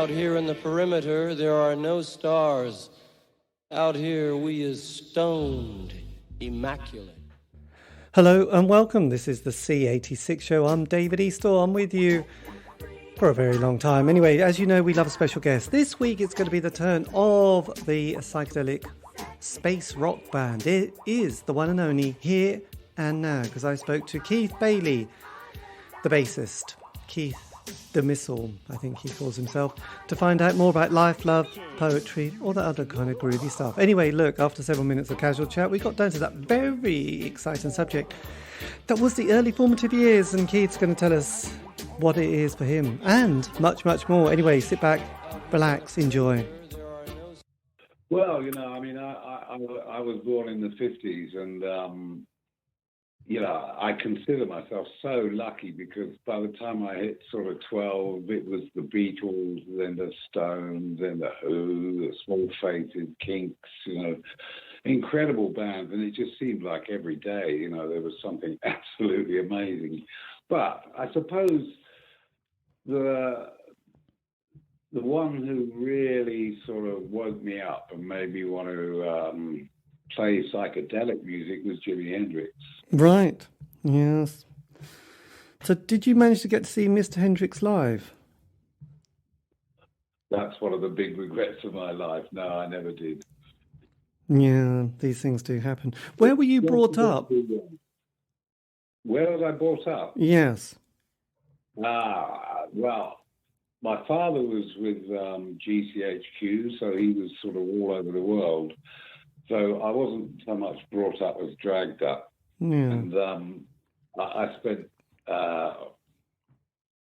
Out here in the perimeter, there are no stars. Out here, we is stoned, immaculate. Hello and welcome. This is the C86 show. I'm David Eastaugh. I'm with you for a very long time. Anyway, as you know, we love a special guest. This week, it's going to be the turn of the psychedelic space rock band. It is the one and only Here and Now, because I spoke to Keith Bailey, the bassist, Keith the Missile, I think he calls himself, to find out more about life, love, poetry, all that other kind of groovy stuff. Anyway, look, after several minutes of casual chat, we got down to that very exciting subject that was the early formative years, and Keith's going to tell us what it is for him and much, much more. Anyway, sit back, relax, enjoy. Well, you know, I mean, I was born in the 50s, and you know, I consider myself so lucky because by the time I hit sort of 12, it was the Beatles, then the Stones, then the Who, the Small Faces, Kinks, you know, incredible bands. And it just seemed like every day, you know, there was something absolutely amazing. But I suppose the one who really sort of woke me up and made me want to play psychedelic music was Jimi Hendrix. Right, yes. So did you manage to get to see Mr. Hendrix live? That's one of the big regrets of my life. No, I never did. Yeah, these things do happen. Where were you brought up? Where was I brought up? Yes. Well, my father was with GCHQ, so he was sort of all over the world. So I wasn't so much brought up as dragged up. Yeah. And I spent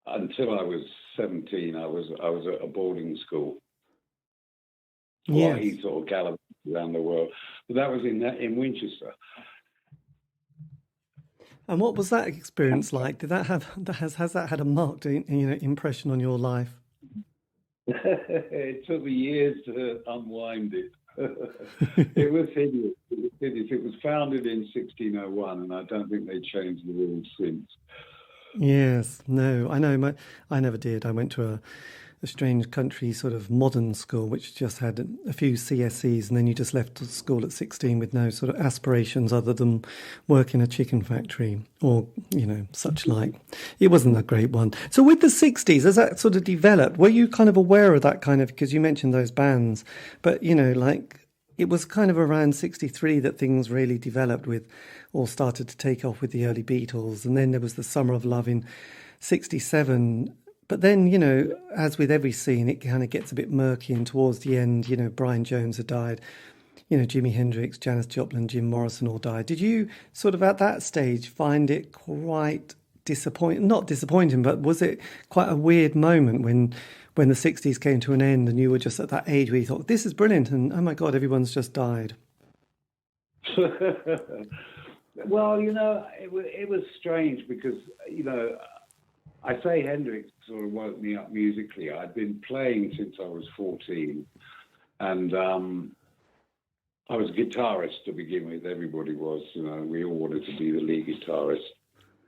until I was 17. I was at a boarding school. While he sort of gallivanted around the world, but that was in Winchester. And what was that experience like? Did that has that had a marked impression on your life? It took me years to unwind it. It was hideous. It was founded in 1601, and I don't think they changed the rules since. Yes, no, I know. I never did. I went to a strange country sort of modern school, which just had a few CSEs, and then you just left school at 16 with no sort of aspirations other than work in a chicken factory or, you know, such like. It wasn't a great one. So with the 60s, as that sort of developed, were you kind of aware of that kind of, because you mentioned those bands, but, you know, like it was kind of around 63 that things really developed with, or started to take off with the early Beatles, and then there was the Summer of Love in 67. But then, you know, as with every scene, it kind of gets a bit murky, and towards the end, you know, Brian Jones had died, you know, Jimi Hendrix, Janis Joplin, Jim Morrison all died. Did you sort of at that stage find it quite disappointing? Not disappointing, but was it quite a weird moment when the 60s came to an end and you were just at that age where you thought, this is brilliant, and oh my God, everyone's just died? Well, you know, it was strange because, you know, I say Hendrix sort of woke me up musically. I'd been playing since I was 14, and I was a guitarist to begin with. Everybody was, you know, we all wanted to be the lead guitarist,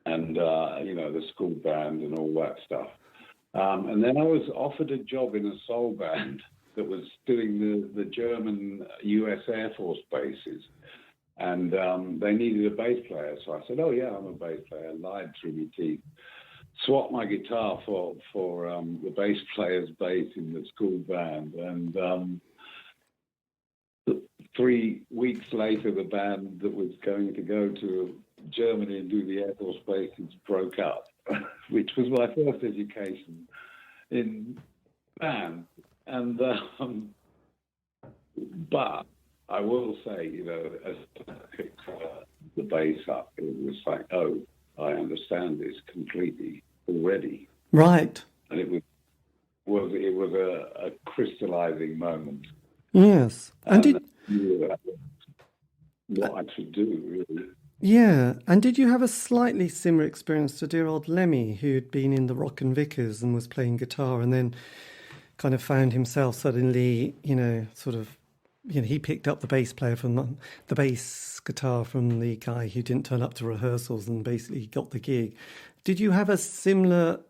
and, you know, the school band and all that stuff. And then I was offered a job in a soul band that was doing the German US Air Force bases, and they needed a bass player. So I said, oh, yeah, I'm a bass player. I lied through my teeth. Swapped my guitar for the bass player's bass in the school band, and 3 weeks later, the band that was going to go to Germany and do the Air Force bases broke up, which was my first education in band. And but I will say, you know, as I picked the bass up, it was like, oh, I understand this completely already. Right. And it was a crystallizing moment. Yes. And did what I should do, really. Yeah. And did you have a slightly similar experience to dear old Lemmy, who'd been in the Rock and Vickers and was playing guitar, and then kind of found himself suddenly, you know, sort of, you know, he picked up the bass player from the bass guitar from the guy who didn't turn up to rehearsals and basically got the gig. Did you have a similar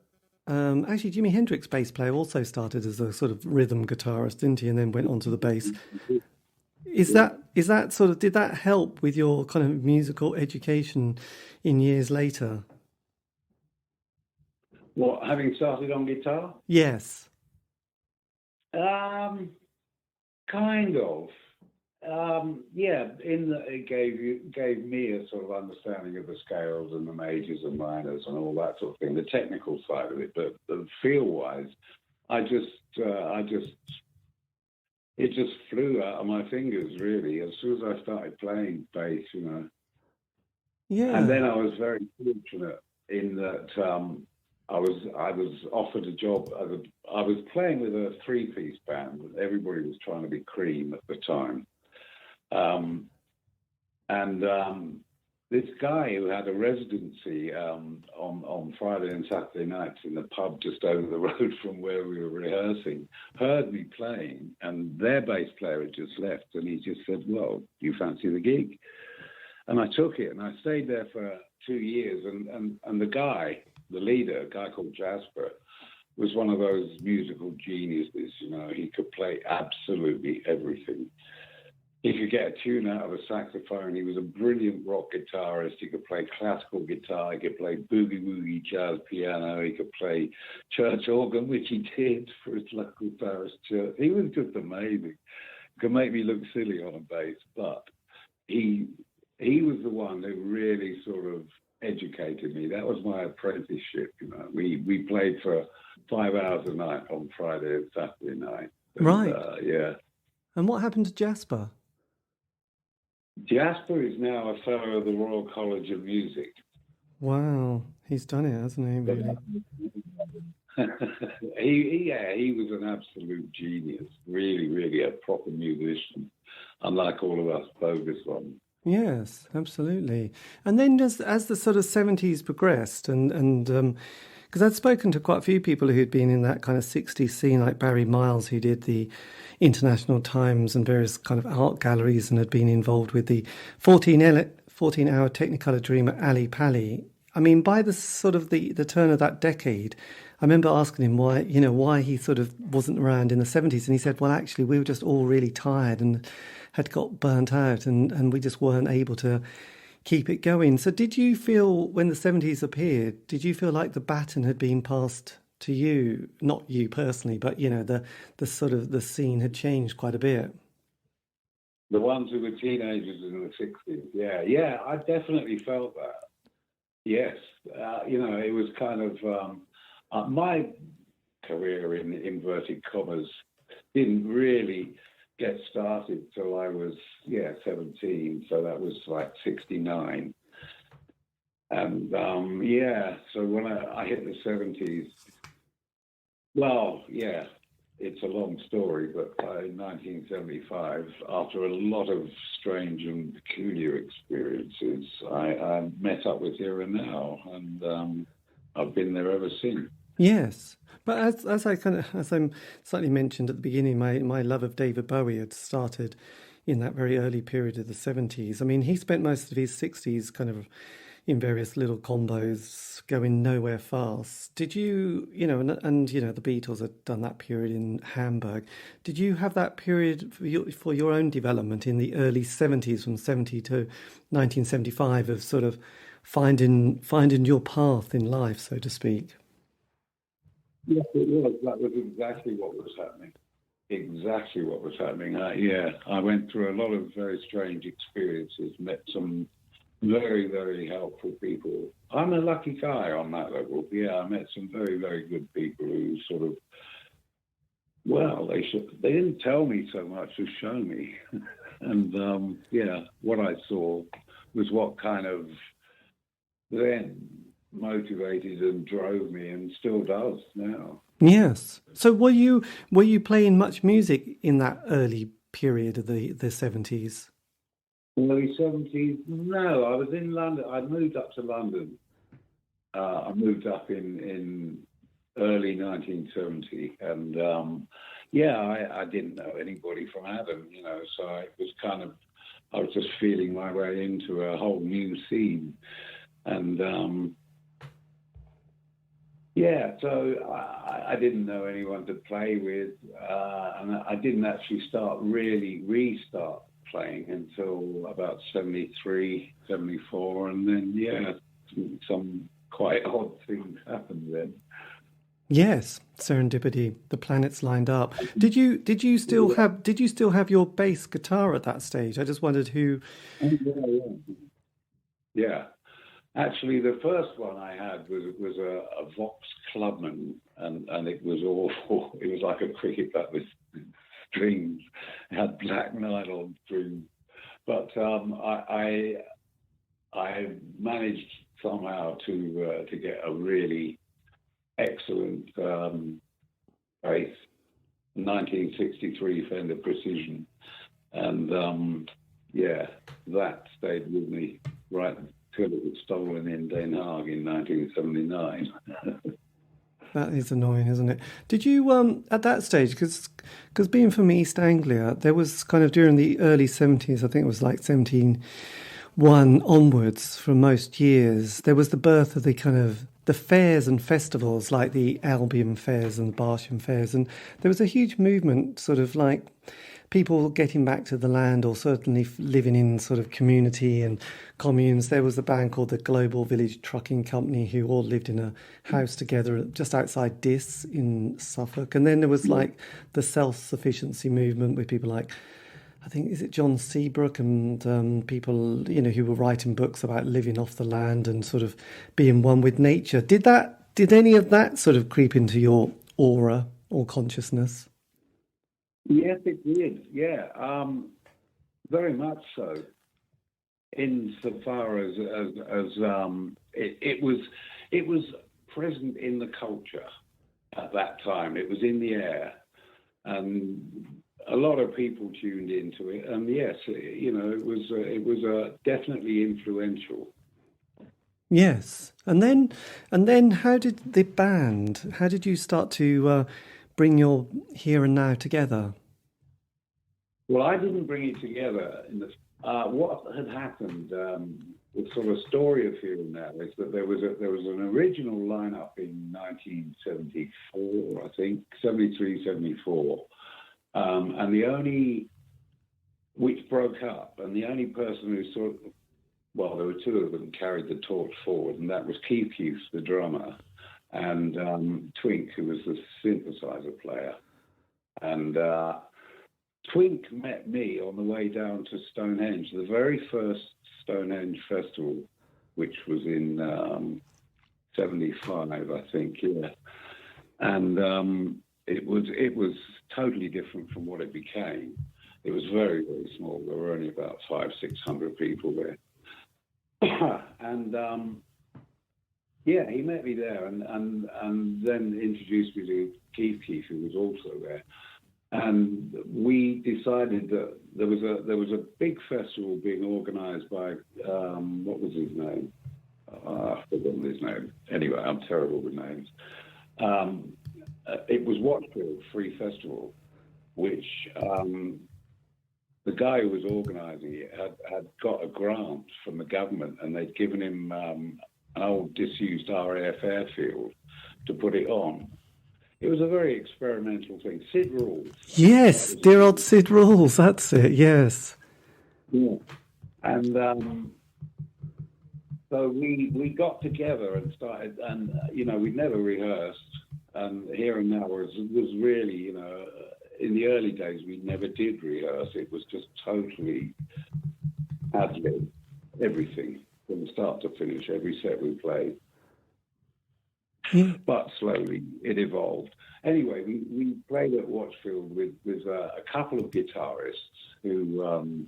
Actually, Jimi Hendrix, bass player, also started as a sort of rhythm guitarist, didn't he? And then went on to the bass. Is that sort of, did that help with your kind of musical education in years later? What, having started on guitar? Yes. Kind of. Yeah, in that it gave me a sort of understanding of the scales and the majors and minors and all that sort of thing, the technical side of it. But feel-wise, it just flew out of my fingers, really, as soon as I started playing bass, you know. Yeah. And then I was very fortunate in that I was offered a job. I was playing with a three-piece band. Everybody was trying to be Cream at the time. This guy who had a residency on Friday and Saturday nights in the pub just over the road from where we were rehearsing heard me playing, and their bass player had just left, and he just said, "Well, do you fancy the gig?" And I took it, and I stayed there for 2 years, and the guy, the leader, a guy called Jasper, was one of those musical geniuses. You know, he could play absolutely everything. He could get a tune out of a saxophone. He was a brilliant rock guitarist. He could play classical guitar. He could play boogie-woogie jazz piano. He could play church organ, which he did for his local parish church. He was just amazing. Could make me look silly on a bass, but he was the one who really sort of educated me. That was my apprenticeship, you know. We played for 5 hours a night on Friday and Saturday night. And, right. Yeah. And what happened to Jasper? Jasper is now a fellow of the Royal College of Music. Wow, he's done it, hasn't he? Really? He was an absolute genius. Really, really a proper musician, unlike all of us bogus ones. Yes, absolutely. And then just as the sort of 70s progressed, and because I'd spoken to quite a few people who'd been in that kind of 60s scene, like Barry Miles, who did the International Times and various kind of art galleries and had been involved with the 14-hour Technicolor Dream at Ali Pali. I mean, by the sort of the turn of that decade, I remember asking him why he sort of wasn't around in the 70s. And he said, well, actually, we were just all really tired and had got burnt out and we just weren't able to keep it going. So did you feel when the 70s appeared, did you feel like the baton had been passed to you? Not you personally, but, you know, the sort of the scene had changed quite a bit. The ones who were teenagers in the 60s, yeah, I definitely felt that. Yes, you know, it was kind of my career in inverted commas didn't really get started till I was 17, so that was like 69, and so when I hit the 70s, well, yeah, it's a long story, but in 1975, after a lot of strange and peculiar experiences, I met up with Here and Now, and I've been there ever since. Yes, but as I slightly mentioned at the beginning, my love of David Bowie had started in that very early period of the 70s. I mean, he spent most of his 60s kind of in various little combos, going nowhere fast. Did you, you know, and you know, the Beatles had done that period in Hamburg. Did you have that period for your own development in the early 70s, from 70 to 1975, of sort of finding your path in life, so to speak? Yes, it was. That was exactly what was happening. Exactly what was happening. I went through a lot of very strange experiences, met some very, very helpful people. I'm a lucky guy on that level. Yeah, I met some very, very good people who sort of, well, they didn't tell me so much as show me. And, what I saw was what kind of then motivated and drove me, and still does now. Yes. So were you playing much music in that early period of the 70s? Early 70s? No, I was in London. I moved up to London. I moved up in early 1970, and I didn't know anybody from Adam, you know, so it was kind of, I was just feeling my way into a whole new scene, and Yeah, so I didn't know anyone to play with, and I didn't actually restart playing until about 73, 74, and then, yeah, some quite odd things happened then. Yes, serendipity. The planets lined up. Did you still have your bass guitar at that stage? I just wondered who. Yeah. Actually, the first one I had was a Vox Clubman, and it was awful. It was like a cricket bat with strings. It had black nylon strings. But I managed somehow to get a really excellent bass, 1963 Fender Precision, and yeah, that stayed with me right until it was stolen in Den Haag in 1979. That is annoying, isn't it? Did you at that stage, because being from East Anglia, there was kind of during the early 70s, I think it was like 71 onwards, for most years, there was the birth of the kind of the fairs and festivals like the Albion fairs and the Barsham fairs, and there was a huge movement, sort of like people getting back to the land, or certainly living in sort of community and communes. There was a band called the Global Village Trucking Company who all lived in a house together just outside Diss in Suffolk. And then there was like the self-sufficiency movement with people like, I think, is it John Seabrook, and people, who were writing books about living off the land and sort of being one with nature. Did any of that sort of creep into your aura or consciousness? Yes, it did. Yeah, very much so. Insofar as it was present in the culture at that time. It was in the air, and a lot of people tuned into it. And yes, it was definitely influential. Yes, and then how did you start to bring your Here and Now together? Well, I didn't bring it together. What had happened, the sort of story of Here and Now, is that there was an original lineup in 1974, I think, 73, 74, and which broke up, and the only person who there were two of them carried the torch forward, and that was Kif Kif, the drummer, and Twink, who was the synthesizer player. And Twink met me on the way down to Stonehenge, the very first Stonehenge festival, which was in 75, I think, yeah. And it was totally different from what it became. It was very, very small. There were only about 500-600 people there. And yeah, he met me there, and then introduced me to Keith Kif, who was also there. And we decided that there was a big festival being organised by what was his name? I've forgotten his name. Anyway, I'm terrible with names. It was Watchfield Free Festival, which the guy who was organising it had got a grant from the government, and they'd given him an old disused RAF airfield to put it on. It was a very experimental thing. Sid Rules. Yes, dear old Sid Rules. That's it. Yes. Yeah. And so we got together and started, and we'd never rehearsed. And Here and Now was really, in the early days we never did rehearse. It was just totally ad-lib, everything from start to finish. Every set we played. But slowly it evolved. Anyway, we played at Watchfield with a couple of guitarists who,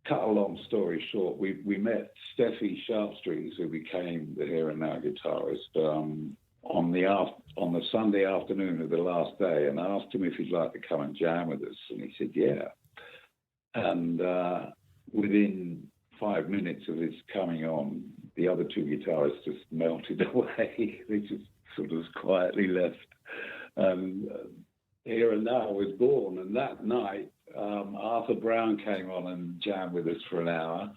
cut a long story short, we met Steffi Sharpstrings, who became the Here and Now guitarist, on the Sunday afternoon of the last day, and I asked him if he'd like to come and jam with us, and he said yeah. And within 5 minutes of his coming on, the other two guitarists just melted away. They just sort of quietly left. Here and Now was born. And that night, Arthur Brown came on and jammed with us for an hour.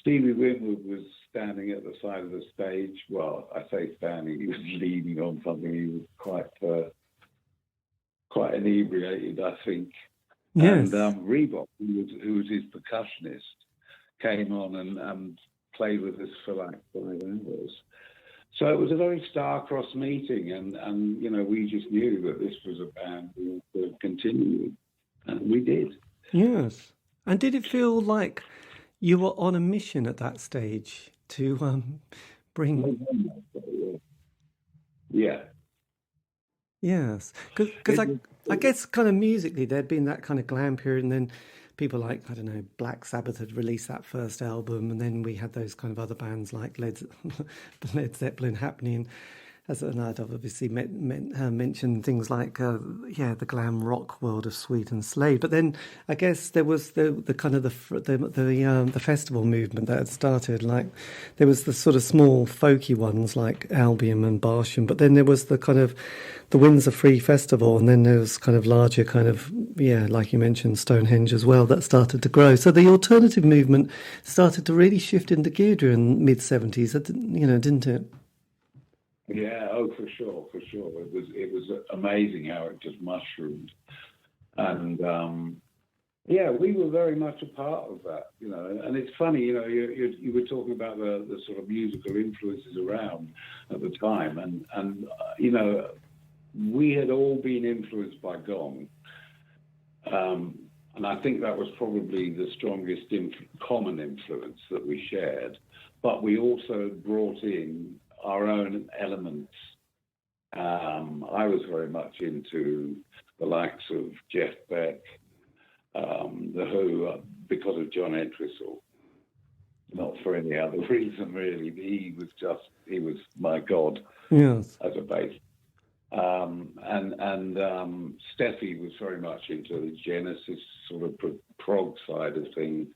Stevie Winwood was standing at the side of the stage. Well, I say standing, he was leaning on something. He was quite inebriated, I think. Yes. And Reebok, who was his percussionist, came on and played with us for like 5 hours. So it was a very star-crossed meeting, and you know, we just knew that this was a band we would continue, and we did. Yes. And did it feel like you were on a mission at that stage to bring... Yeah. Yes. Because I guess kind of musically there'd been that kind of glam period, and then people like, I don't know, Black Sabbath had released that first album, and then we had those kind of other bands like Led Zeppelin happening. And I'd obviously mentioned things like, the glam rock world of Sweet and Slade. But then I guess there was the kind of the festival movement that had started. Like there was the sort of small folky ones like Albion and Barsham, but then there was the kind of the Windsor Free Festival, and then there was kind of larger kind of, like you mentioned, Stonehenge as well, that started to grow. So the alternative movement started to really shift into gear during mid-70s, didn't it? Yeah, for sure. It was amazing how it just mushroomed, and we were very much a part of that, you know. And it's funny, you know, you were talking about the sort of musical influences around at the time, and you know, we had all been influenced by Gong, and I think that was probably the strongest common influence that we shared. But we also brought in our own elements. I was very much into the likes of Jeff Beck, The Who, because of John Entwistle, not for any other reason really. He was my god. Yes. As a bass. And Steffi was very much into the Genesis sort of prog side of things.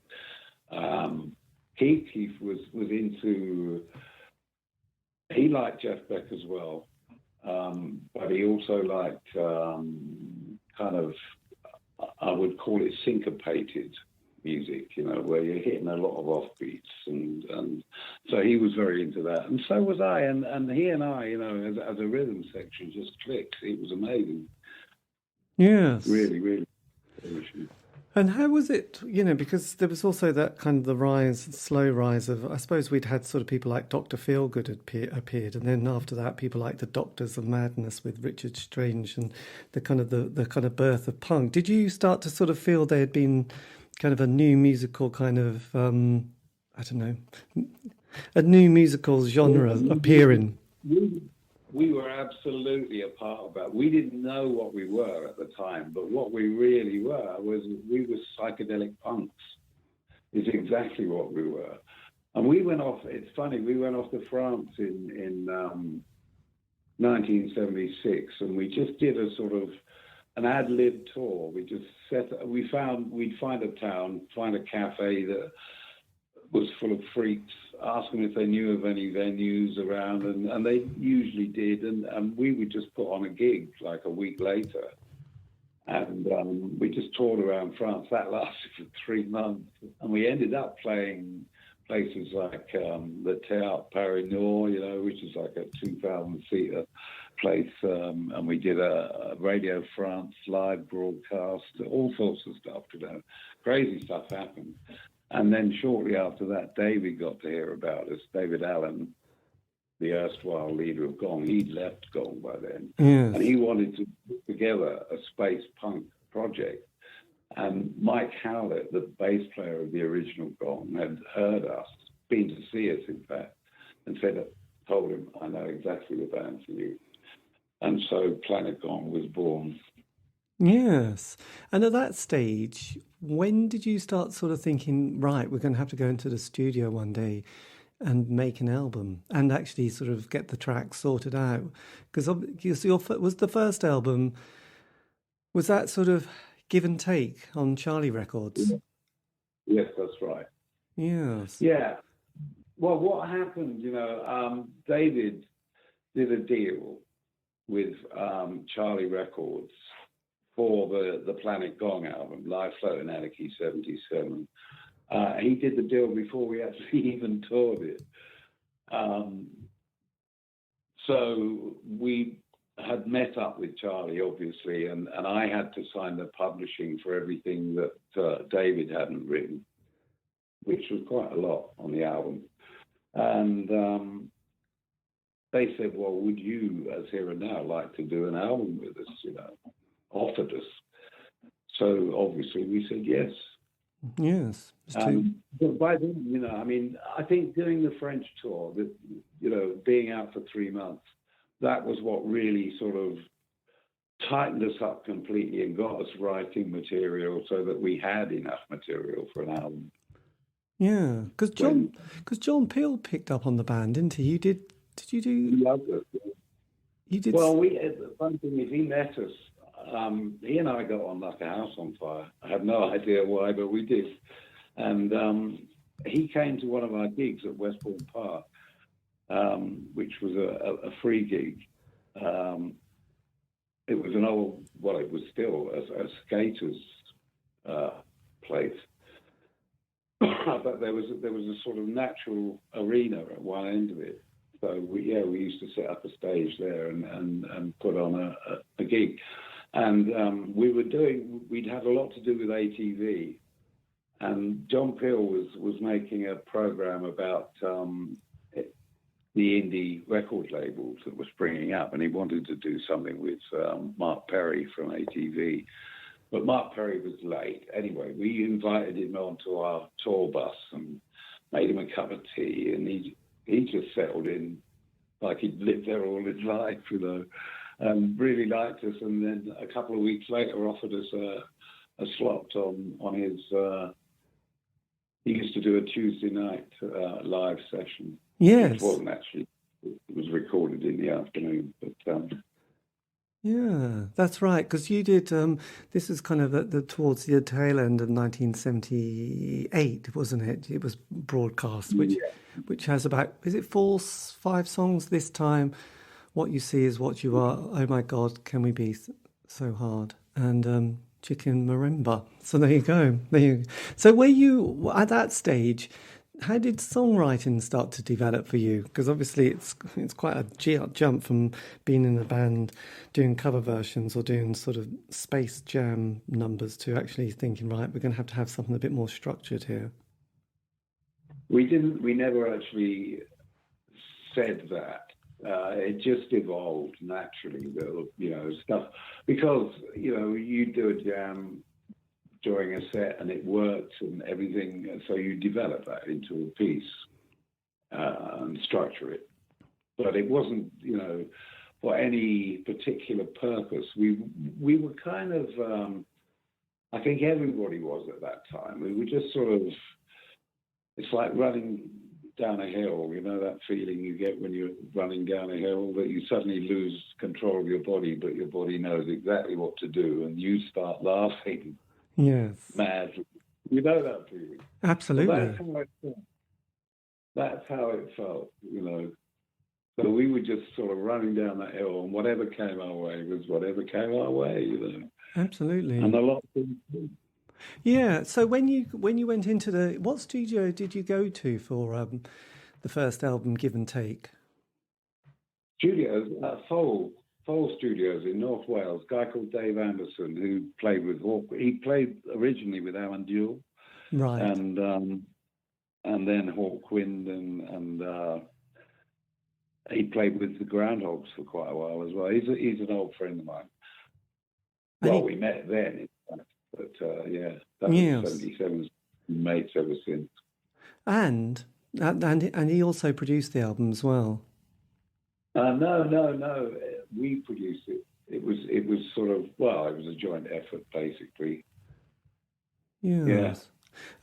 Keith was into... He liked Jeff Beck as well, but he also liked kind of, I would call it syncopated music, you know, where you're hitting a lot of offbeats, and so he was very into that, and so was I, and he and I, you know, as a rhythm section, just clicked. It was amazing. Yes, really. And how was it, you know, because there was also that kind of the slow rise of, I suppose we'd had sort of people like Dr. Feelgood appeared, and then after that people like the Doctors of Madness with Richard Strange, and the kind of birth of punk. Did you start to sort of feel there had been kind of a new musical kind of, I don't know, a new musical genre appearing? We were absolutely a part of that. We didn't know what we were at the time, but what we really were psychedelic punks. Is exactly what we were. And we went off, it's funny, we went off to France in 1976, and we just did a sort of an ad-lib tour. We'd find a town, find a cafe that was full of freaks, ask them if they knew of any venues around, and they usually did, and we would just put on a gig like a week later, and we just toured around France. That lasted for 3 months, and we ended up playing places like the Théâtre Paris Nord, you know, which is like a 2,000-seater place, and we did a Radio France live broadcast, all sorts of stuff, you know, crazy stuff happened. And then shortly after that, David got to hear about us. David Allen, the erstwhile leader of Gong, he'd left Gong by then. Yes. And he wanted to put together a space punk project. And Mike Howlett, the bass player of the original Gong, had heard us, been to see us, in fact, and told him, I know exactly the band for you. And so Planet Gong was born. Yes. And at that stage, when did you start sort of thinking, right, we're going to have to go into the studio one day and make an album and actually sort of get the tracks sorted out? Because was the first album, was that sort of give and take on Charlie Records? Yes, that's right. Yes. Yeah. Well, what happened, you know, David did a deal with Charlie Records for the Planet Gong album, Live Floating Anarchy 77. He did the deal before we actually even toured it. So we had met up with Charlie, obviously, and I had to sign the publishing for everything that David hadn't written, which was quite a lot on the album. And they said, well, would you, as Here and Now, like to do an album with us, offered us. So obviously we said yes. Yes. But by then, I think doing the French tour, being out for 3 months, that was what really sort of tightened us up completely and got us writing material so that we had enough material for an album. Yeah, because John Peel picked up on the band, didn't he? Did you do? He loved us. You did. Well, the fun thing is he met us. He and I got on like a house on fire. I have no idea why, but we did. And he came to one of our gigs at Westbourne Park, which was a free gig. It was it was still a skater's place. But there was a sort of natural arena at one end of it. So we used to set up a stage there and put on a gig. And we'd had a lot to do with ATV. And John Peel was making a program about the indie record labels that were springing up, and he wanted to do something with Mark Perry from ATV. But Mark Perry was late. Anyway, we invited him onto our tour bus and made him a cup of tea, and he just settled in like he'd lived there all his life, and really liked us. And then a couple of weeks later offered us a slot on his... he used to do a Tuesday night live session. Yes. It wasn't actually... It was recorded in the afternoon, but... Yeah, that's right, because you did, this is kind of towards the tail end of 1978, wasn't it? It was broadcast, which has about, is it 5 songs this time? What You See Is What You Are, Oh My God, Can We Be So Hard? And Chicken Marimba. So there you go. So were you, at that stage, how did songwriting start to develop for you? Because obviously it's quite a jump from being in a band doing cover versions or doing sort of Space Jam numbers to actually thinking, right, we're going to have something a bit more structured here. We never actually said that. It just evolved naturally, stuff. Because, you do a jam during a set and it works and everything, and so you develop that into a piece and structure it. But it wasn't, for any particular purpose. We were kind of, I think everybody was at that time. We were just sort of, it's like running down a hill, that feeling you get when you're running down a hill, that you suddenly lose control of your body, but your body knows exactly what to do, and you start laughing. Yes. Mad. You know that feeling. Absolutely. So that's how it felt, So we were just sort of running down that hill, and whatever came our way was whatever came our way, Absolutely. And a lot of things. Yeah. So when you went into what studio did you go to for the first album, Give and Take? Studios, Foal Studios in North Wales. A guy called Dave Anderson who played with Hawk. He played originally with Alan Duell, right? And then Hawkwind, and he played with the Groundhogs for quite a while as well. He's an old friend of mine. Well, we met then, in fact, but that was 77. Mates ever since. And he also produced the album as well. No. We produced it. It was sort of, it was a joint effort, basically. Yes. Yeah.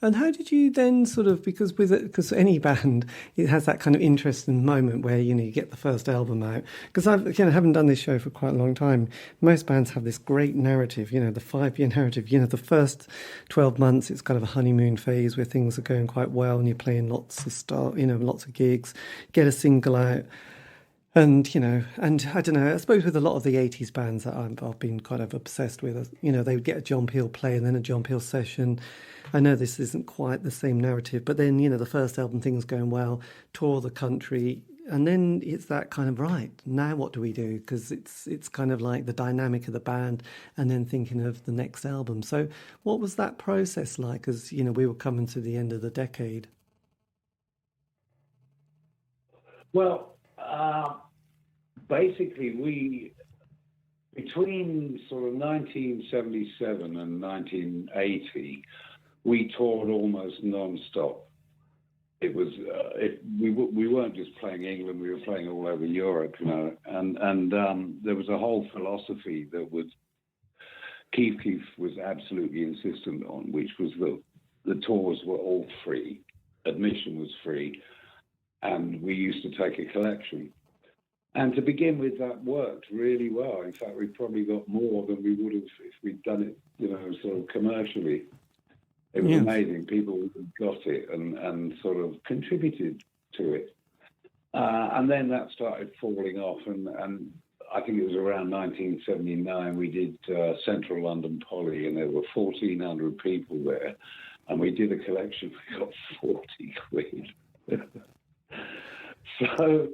And how did you then sort of, because any band, it has that kind of interesting moment where, you get the first album out. Because I haven't done this show for quite a long time. Most bands have this great narrative, the 5-year narrative. The first 12 months, it's kind of a honeymoon phase where things are going quite well and you're playing lots of gigs, get a single out. And, and I don't know, I suppose with a lot of the 80s bands that I've been kind of obsessed with, they would get a John Peel play and then a John Peel session. I know this isn't quite the same narrative, but then, the first album, things going well, tour the country, and then it's that kind of, right, now what do we do? Because it's kind of like the dynamic of the band and then thinking of the next album. So what was that process like as, we were coming to the end of the decade? Well, basically, between sort of 1977 and 1980, we toured almost non-stop. It was we weren't just playing England; we were playing all over Europe, And there was a whole philosophy that Kif Kif was absolutely insistent on, which was that the tours were all free, admission was free, and we used to take a collection. And to begin with, that worked really well. In fact, we probably got more than we would have if we'd done it, sort of commercially. It was amazing. People got it and sort of contributed to it. And then that started falling off. And I think it was around 1979, we did Central London Poly, and there were 1,400 people there. And we did a collection, we got 40 quid. So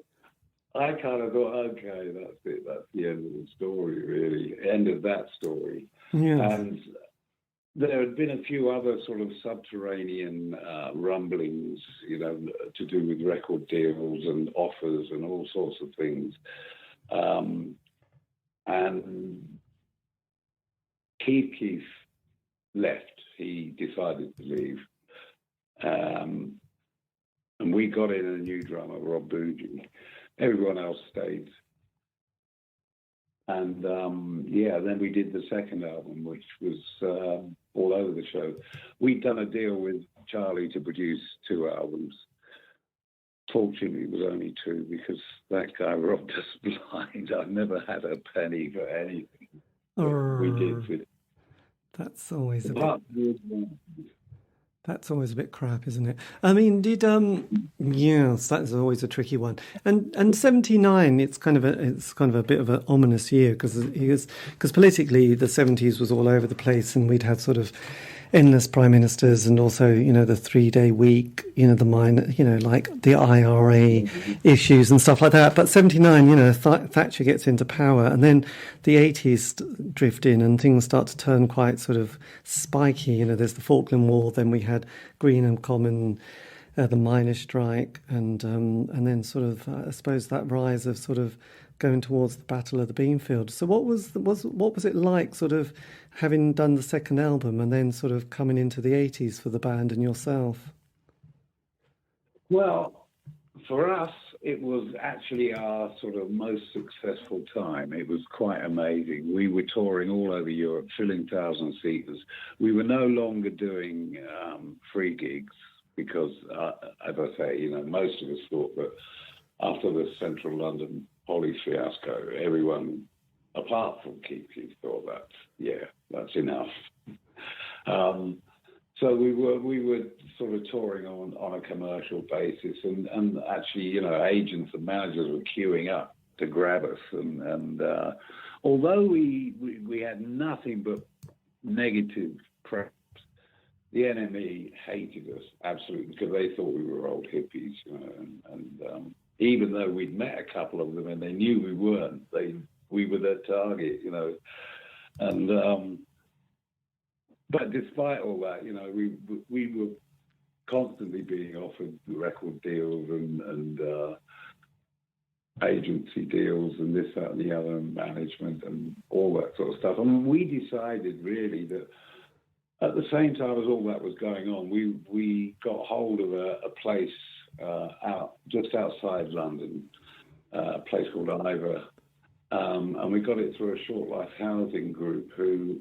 I kind of thought, okay, that's it. That's the end of the story, really. End of that story. Yes. And there had been a few other sort of subterranean rumblings, to do with record deals and offers and all sorts of things. And Keith Kif left. He decided to leave. And we got in a new drummer, Rob Bougie. Everyone else stayed. And then we did the second album, which was all over the show. We'd done a deal with Charlie to produce 2 albums. Fortunately, it was only 2 because that guy robbed us blind. I've never had a penny for anything. We did with it. That's always That's always a bit crap, isn't it? I mean, yes, that's always a tricky one. And 79, it's kind of a bit of an ominous year because politically the 70s was all over the place, and we'd had sort of endless prime ministers, and also the 3-day week, the minor, like the IRA issues and stuff like that. But 79, Thatcher gets into power, and then the 80s drift in, and things start to turn quite sort of spiky. There's the Falkland War, then we had Greenham Common, the miners' strike, and then sort of I suppose that rise of sort of going towards the Battle of the Beanfield. So what was it like, sort of having done the second album and then sort of coming into the 80s for the band and yourself? Well, for us, it was actually our sort of most successful time. It was quite amazing. We were touring all over Europe, filling 1,000-seaters. We were no longer doing free gigs because, as I say, most of us thought that after the Central London Poly fiasco, everyone, apart from Keith Kif, thought that's enough. So we were sort of touring on a commercial basis, and actually, agents and managers were queuing up to grab us, and although we had nothing but negative press, the NME hated us absolutely because they thought we were old hippies, and even though we'd met a couple of them and they knew we weren't, we were their target, and but despite all that, we were constantly being offered record deals and agency deals and this, that, and the other, and management and all that sort of stuff. I mean, we decided really that at the same time as all that was going on, we got hold of a place just outside London, a place called Ivor, and we got it through a short life housing group who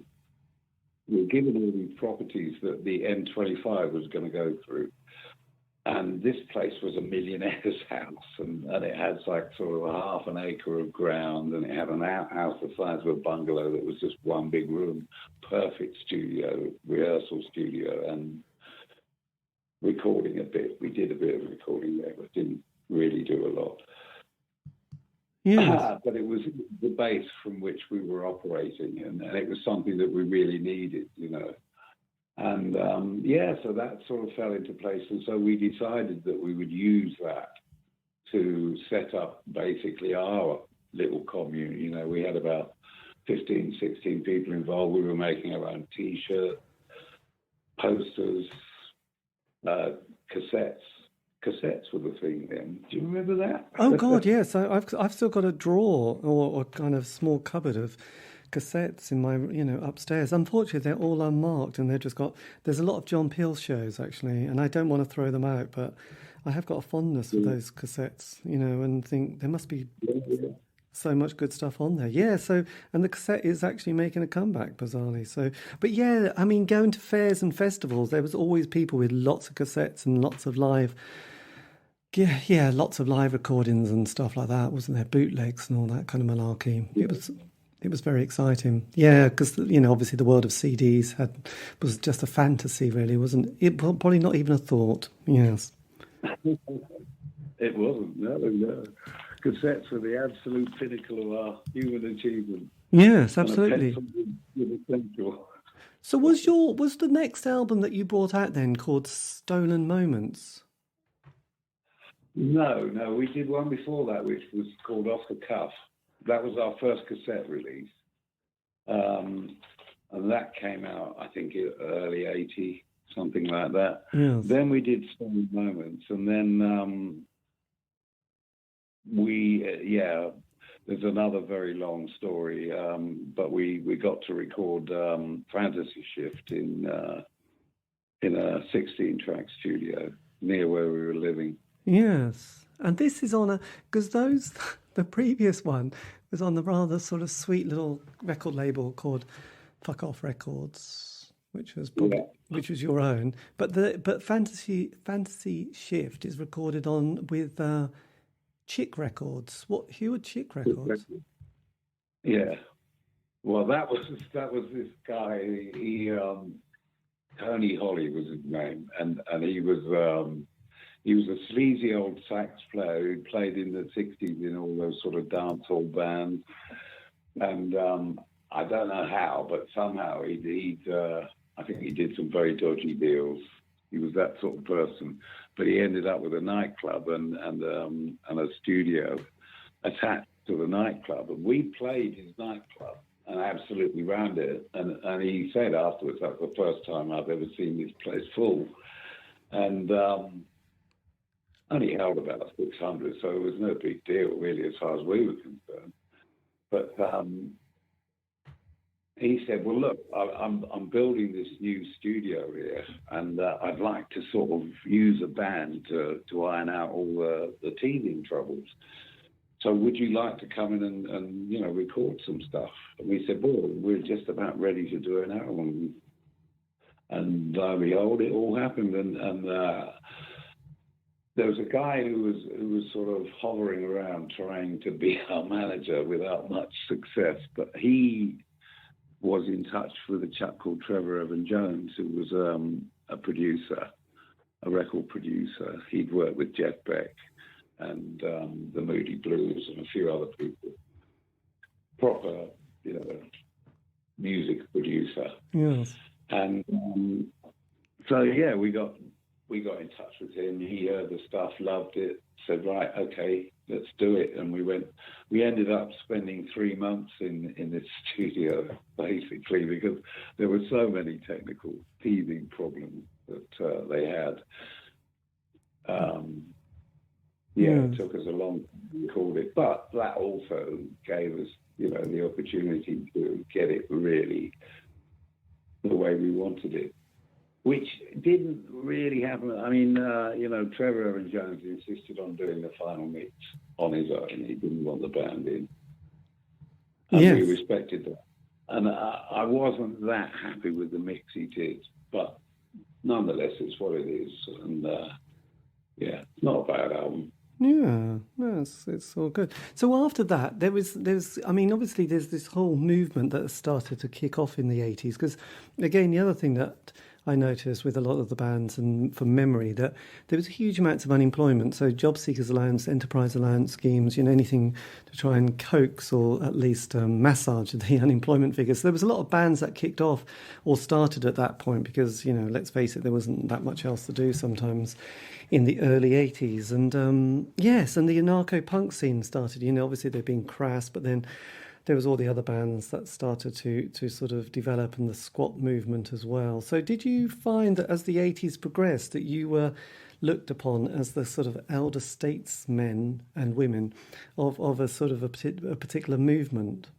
were given all these properties that the M25 was going to go through. And this place was a millionaire's house, and it had like sort of a half an acre of ground, and it had an outhouse the size of a bungalow that was just one big room, perfect studio, rehearsal studio, and recording a bit. We did a bit of recording there, but didn't really do a lot. Yes. But it was the base from which we were operating, and it was something that we really needed, you know. And so that sort of fell into place. And so we decided that we would use that to set up basically our little commune. You know, we had about 15, 16 people involved. We were making our own T-shirts, posters, cassettes. Cassettes were the thing then. Do you remember that? Oh God, yes. I've still got a drawer or kind of small cupboard of cassettes in my, upstairs. Unfortunately, they're all unmarked, and there's a lot of John Peel shows actually, and I don't want to throw them out, but I have got a fondness for those cassettes, and think there must be so much good stuff on there. Yeah, and the cassette is actually making a comeback, bizarrely. So, but yeah, I mean, going to fairs and festivals, there was always people with lots of cassettes and lots of live recordings and stuff like that, wasn't there? Bootlegs and all that kind of malarkey. It was very exciting. Yeah, because, obviously the world of CDs was just a fantasy, really, wasn't it? Probably not even a thought, yes. It wasn't, no. Cassettes were the absolute pinnacle of our human achievement. Yes, absolutely. So was the next album that you brought out then called Stolen Moments? No, we did one before that, which was called Off the Cuff. That was our first cassette release. And that came out, I think, early 80, something like that. Yes. Then we did Stolen Moments, and then there's another very long story, but we got to record Fantasy Shift in a 16-track studio near where we were living. Yes, and this is because the previous one was on the rather sort of sweet little record label called Fuck Off Records, which was your own. But Fantasy Shift is recorded with Chick Records. Who were Chick Records? Yeah, well, that was this guy. He Tony Holly was his name, and he was a sleazy old sax player who played in the 60s in all those sort of dancehall bands. And I don't know how, but somehow I think he did some very dodgy deals. He was that sort of person. But he ended up with a nightclub and a studio attached to the nightclub. And we played his nightclub and absolutely rammed it. And he said afterwards, that's the first time I've ever seen this place full. And only held about 600, so it was no big deal, really, as far as we were concerned. But he said, well, look, I'm building this new studio here, and I'd like to sort of use a band to iron out all the teething troubles. So would you like to come in and record some stuff? And we said, well, we're just about ready to do an album. And lo and behold, it all happened, and there was a guy who was sort of hovering around trying to be our manager without much success, but he was in touch with a chap called Trevor Evan-Jones, who was a producer, a record producer. He'd worked with Jeff Beck and the Moody Blues and a few other people. Proper, music producer. Yes. And so, yeah, we got in touch with him. He heard the stuff, loved it, said, right, okay, let's do it. And we ended up spending 3 months in this studio, basically, because there were so many technical teething problems that they had. It took us a long time to record it, but that also gave us, the opportunity to get it really the way we wanted it, which didn't really happen. I mean, Trevor Evan-Jones insisted on doing the final mix on his own. He didn't want the band in. And we respected that. And I wasn't that happy with the mix he did, but nonetheless, it's what it is. And it's not a bad album. Yeah, no, it's all good. So after that, there's this whole movement that started to kick off in the 80s. Because again, the other thing that I noticed with a lot of the bands, and from memory, that there was huge amounts of unemployment. So job seekers allowance, enterprise allowance schemes, anything to try and coax or at least massage the unemployment figures. So there was a lot of bands that kicked off or started at that point because, let's face it, there wasn't that much else to do sometimes in the early 80s. And yes, and the anarcho-punk scene started. Obviously they'd been Crass, but then there was all the other bands that started to sort of develop, and the squat movement as well. So did you find that as the 80s progressed that you were looked upon as the sort of elder statesmen and women of a sort of a particular movement?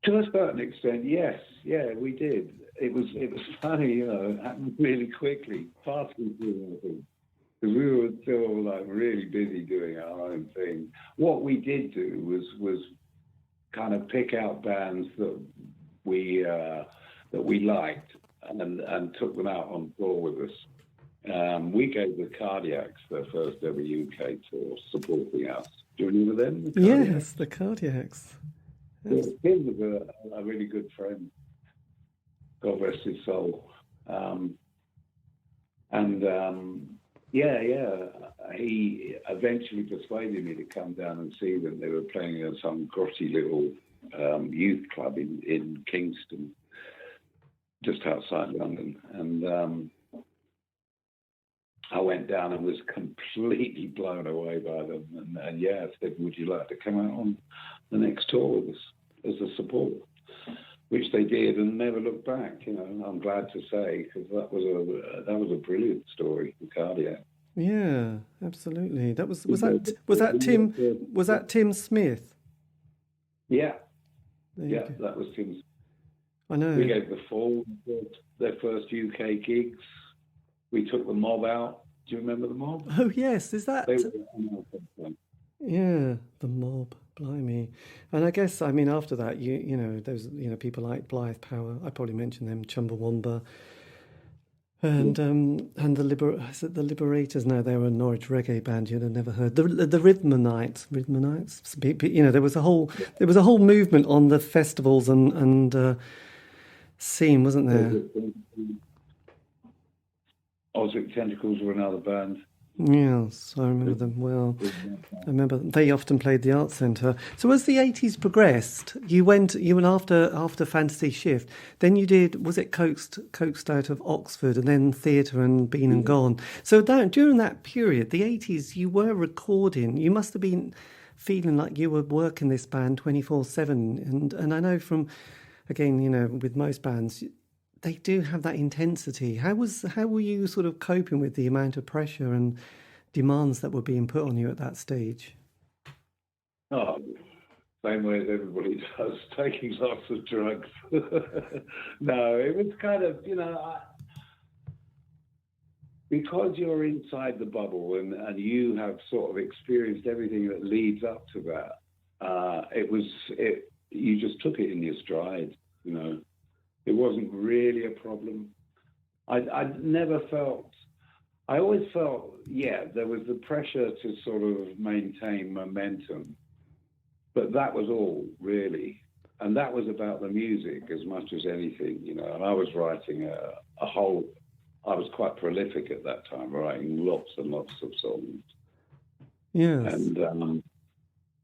To a certain extent, yes. Yeah, we did. It was funny, it happened really quickly, far too quickly, I think. Because we were still really busy doing our own thing. What we did do was kind of pick out bands that we liked and took them out on tour with us. We gave the Cardiacs their first ever UK tour, supporting us. Do you remember them? Yes, the Cardiacs. Yes. Tim was a really good friend. God rest his soul. He eventually persuaded me to come down and see them. They were playing at some grotty little youth club in Kingston, just outside London. And I went down and was completely blown away by them. And I said, would you like to come out on the next tour with us as a support? Which they did and never looked back. I'm glad to say, because that was a brilliant story, the Cardiac. Yeah, absolutely. Was that Tim Smyth? Yeah, that was Tim. I know. We gave the Fall their first UK gigs. We took the Mob out. Do you remember the Mob? Oh yes, is that? Yeah, the Mob. Blimey. And I guess, after that, there was, people like Blythe Power, I probably mentioned them, Chumbawamba, and the Liberators. No, they were a Norwich reggae band you'd have never heard. The Rhythmonites. There was a whole movement on the festivals and scene, wasn't there? Osric Tentacles were another band. Yes, I remember them well. I remember they often played the Arts Centre. So as the 80s progressed, you went after Fantasy Shift, then you did, was it coaxed out of Oxford, and then theatre and Been and Gone. So during that period, the 80s, you were recording. You must have been feeling like you were working this band 24/7. And I know from, again, with most bands, they do have that intensity. How were you sort of coping with the amount of pressure and demands that were being put on you at that stage? Oh, same way as everybody does, taking lots of drugs. No, it was kind of, because you're inside the bubble and you have sort of experienced everything that leads up to that, you just took it in your stride, It wasn't really a problem. I always felt, there was the pressure to sort of maintain momentum, but that was all really. And that was about the music as much as anything, and I was writing I was quite prolific at that time, writing lots and lots of songs. Yes. And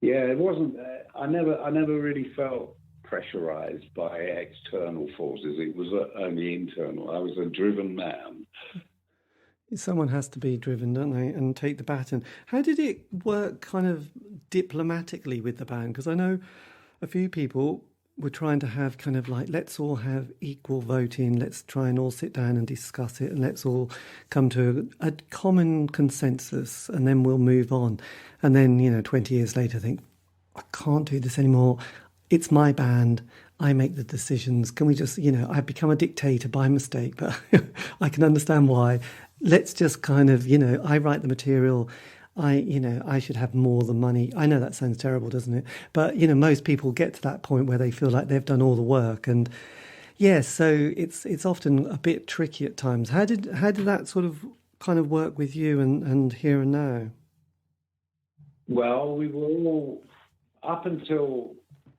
it wasn't, I never really felt pressurized by external forces. It was only internal. I was a driven man. Someone has to be driven, don't they, and take the baton. How did it work kind of diplomatically with the band? Because I know a few people were trying to have kind of like, let's all have equal voting, let's try and all sit down and discuss it, and let's all come to a common consensus, and then we'll move on. And then, 20 years later, think, I can't do this anymore. It's my band. I make the decisions. Can we just, I've become a dictator by mistake, but I can understand why. Let's just kind of, I write the material. I should have more than money. I know that sounds terrible, doesn't it? But, most people get to that point where they feel like they've done all the work. And so it's often a bit tricky at times. How did that sort of kind of work with you and Here and Now? Well, we were all, up until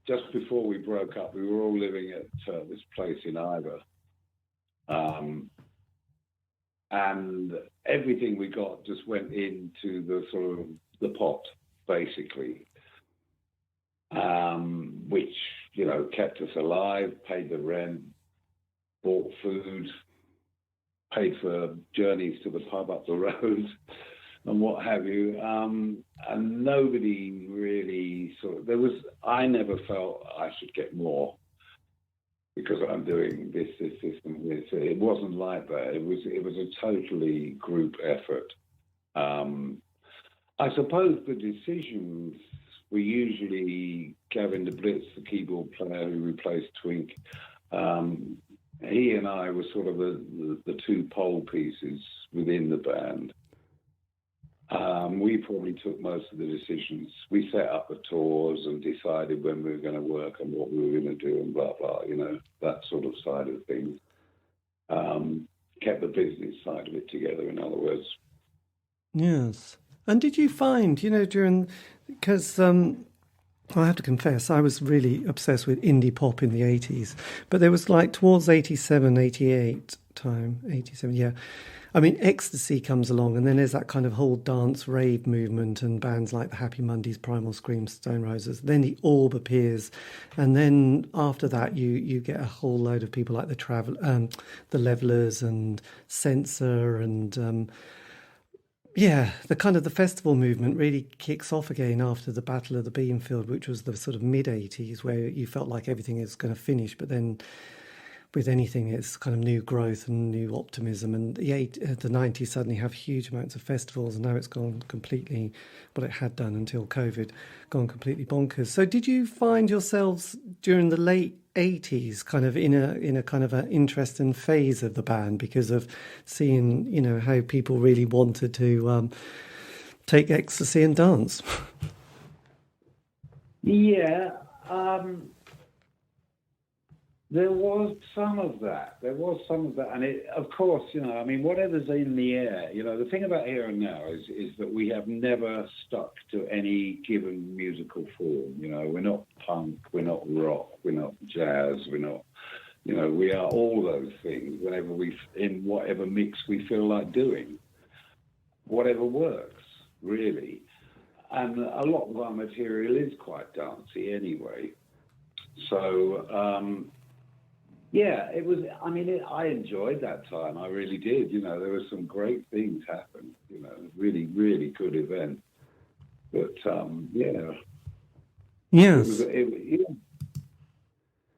just before we broke up, we were all living at this place in Ivor. And everything we got just went into the sort of the pot, basically, which, you know, kept us alive, paid the rent, bought food, paid for journeys to the pub up the road and what have you. And nobody really I never felt I should get more because I'm doing this, and this. It wasn't like that. It was a totally group effort. I suppose the decisions were usually Gavin de Blitz, the keyboard player who replaced Twink. He and I were sort of the two pole pieces within the band. We probably took most of the decisions. We set up the tours and decided when we were going to work and what we were going to do and blah, blah, you know, that sort of side of things. Kept the business side of it together, in other words. Yes. And did you find, you know, because I have to confess, I was really obsessed with indie pop in the 80s, but there was like towards 87, 88 time, 87, yeah. I mean, Ecstasy comes along, and then there's that kind of whole dance rave movement and bands like the Happy Mondays, Primal Scream, Stone Roses. Then the Orb appears, and then after that, you get a whole load of people like the Levelers and Censor, and the kind of the festival movement really kicks off again after the Battle of the Beanfield, which was the sort of mid 80s, where you felt like everything is going to finish, but then with anything, it's kind of new growth and new optimism. And the 90s suddenly have huge amounts of festivals, and now it's gone completely, what it had done until COVID, gone completely bonkers. So did you find yourselves during the late 80s kind of in a kind of an interesting phase of the band because of seeing, you know, how people really wanted to take ecstasy and dance? Yeah. There was some of that. And it, of course, you know, I mean, whatever's in the air, you know, the thing about Here and Now is that we have never stuck to any given musical form. You know, we're not punk, we're not rock, we're not jazz, we're not, you know, we are all those things in whatever mix we feel like doing. Whatever works, really. And a lot of our material is quite dancey anyway. So, yeah, it was, I mean, I enjoyed that time. I really did. You know, there were some great things happen, you know, really, really good event. But, yeah. Yes.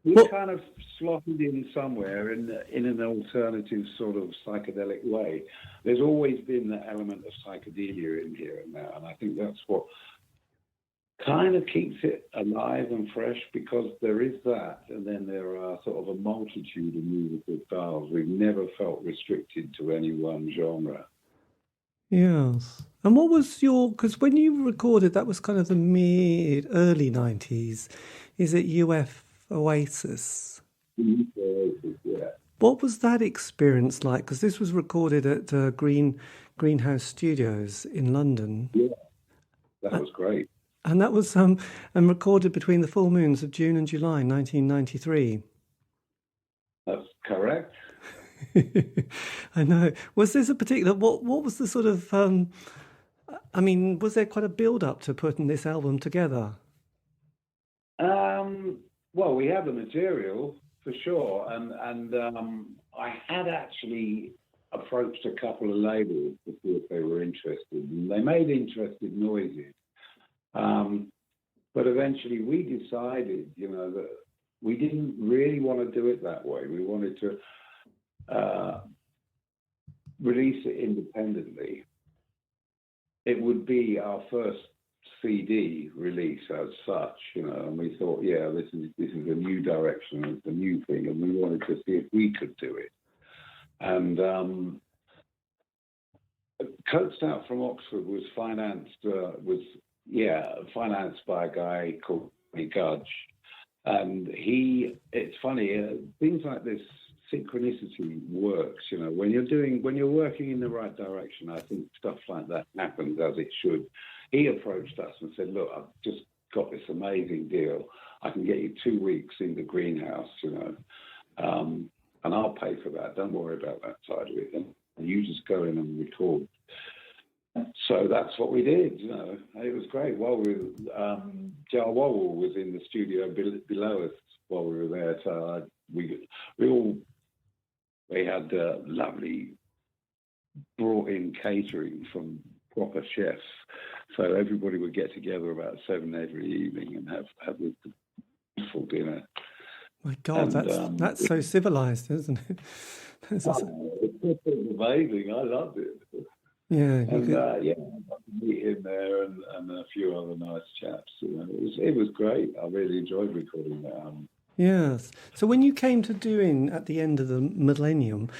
We kind of slotted in somewhere in an alternative sort of psychedelic way. There's always been the element of psychedelia in Here and Now, and I think that's what kind of keeps it alive and fresh, because there is that, and then there are sort of a multitude of musical styles. We've never felt restricted to any one genre. Yes. And what was because when you recorded, that was kind of the early 90s, is it UF Oasis? Oasis, yeah. What was that experience like? Because this was recorded at Greenhouse Studios in London. Yeah, that was great. And that was and recorded between the full moons of June and July 1993. That's correct. I know. Was this a particular... What was the sort of... I mean, was there quite a build-up to putting this album together? Well, we had the material, for sure. And I had actually approached a couple of labels to see if they were interested. And they made interested noises. But eventually we decided, you know, that we didn't really want to do it that way. We wanted to release it independently. It would be our first CD release as such, you know, and we thought, yeah, this is a new direction, it's a new thing, and we wanted to see if we could do it. And Coaxed Out from Oxford was financed by a guy called Gudge. And it's funny, things like this, synchronicity works, you know, when you're working in the right direction, I think stuff like that happens as it should. He approached us and said, look, I've just got this amazing deal. I can get you 2 weeks in the greenhouse, you know. and I'll pay for that. Don't worry about that side of it. And you just go in and record. So that's what we did. You know, it was great. While Jar Wobble was in the studio below us while we were there. So we had lovely brought-in catering from proper chefs. So everybody would get together about 7 every evening and have this beautiful dinner. My God, and, that's so civilized, isn't it? It's amazing. I loved it. Yeah, and I got to meet him there and a few other nice chaps. You know, it was great. I really enjoyed recording that album. Yes. So when you came to doing at the end of the millennium,